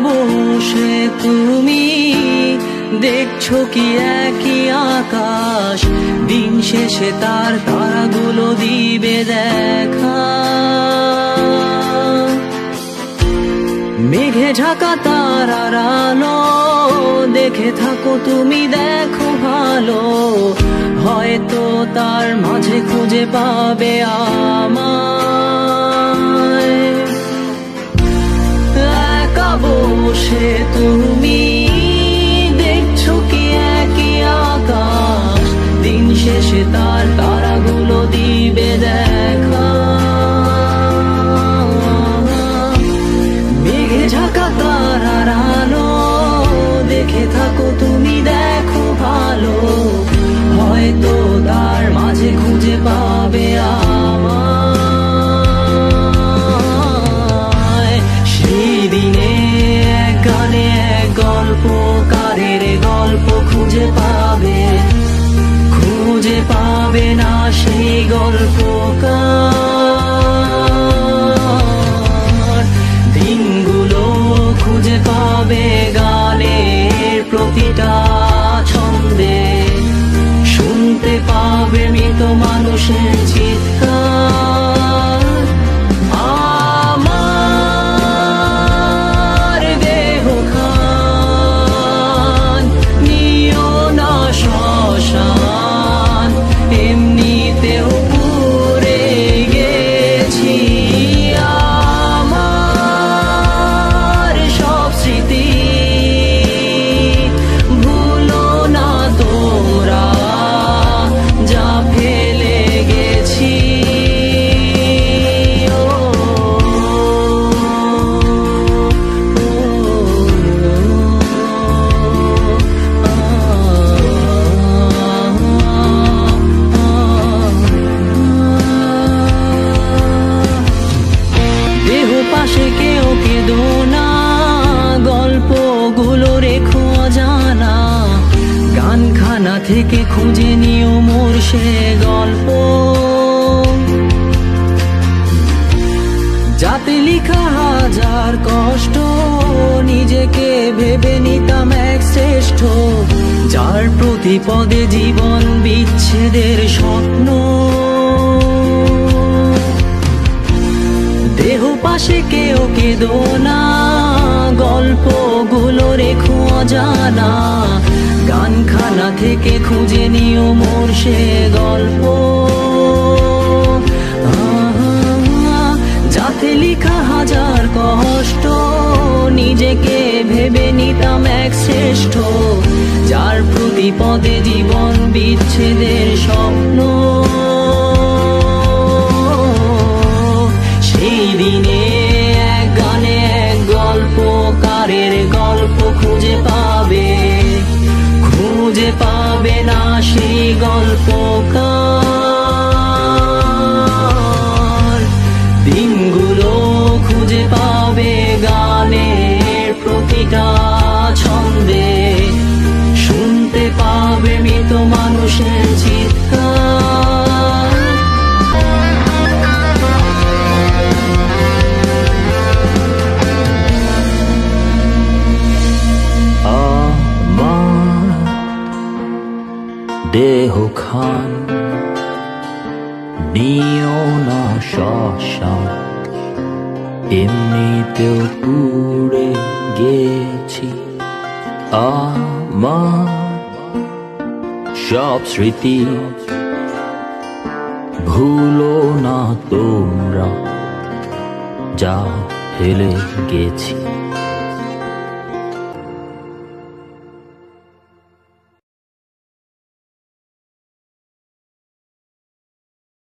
বসে তুমি দেখছো কি একই আকাশ, দিন শেষে তার তারাগুলো দিবে দেখা। মেঘে ঢাকা তারার আলো দেখে থাকো তুমি, দেখো ভালো, হয়তো তার মাঝে খুঁজে পাবে আমায়। একা বসে তুমি দেখছো কি একই আকাশ, দিন শেষে তার তারাগুলো দিবে দেখা। মেঘে ঢাকা তারার আলো দেখে থাকো তুমি, দেখো ভালো, হয়তো তার মাঝে খুঁজে পাবে আমায়। সেই দিনে এক গানে এক গল্পকারের গল্প খুঁজে পাবে না সেই গল্পকার। দিনগুলো খুঁজে পাবে গানের প্রতিটা ছন্দে, শুনতে পাবে মৃত মানুষের চিৎকার। আমার দেহ খান নিও না শ্মশান, এমনিতেও পুড়ে গেছি। আমার সব স্মৃতি ভুলো না তোমরা, যা ফেলে গেছি। দেহ পাশে কেউ কেঁদো না, গল্পগুলো রেখো অজানা, গানখানা থেকে খুঁজে নিও মোর সে গল্প, যাতে লিখা হাজার কষ্ট নিজেকে ভেবে নিতাম এক শ্রেষ্ঠ, যার প্রতি পদে জীবন বিচ্ছেদের স্বপ্ন। দেহ পাশে কেউ কেঁদো না, গল্পগুলো রেখো অজানা, গানখানা থেকে খুঁজে নিও মোর সে গল্প, যাতে লিখা হাজার কষ্ট নিজেকে ভেবে নিতাম এক শ্রেষ্ঠ, যার প্রতি পদে জীবন বিচ্ছেদের স্বপ্ন। সেই দিনে এক গানে এক গল্পকারের গল্প খুঁজে পাবে না সেই গল্পকার। দিনগুলো খুঁজে পাবে গানের প্রতিটা ছন্দে, শুনতে পাবে মৃত মানুষের চিৎকার। দেহ খান নিও না শ্মশান, এমনিতেও পুড়ে গেছি। আমার সব স্মৃতি ভুলো না তোমরা, যা ফেলে গেছি।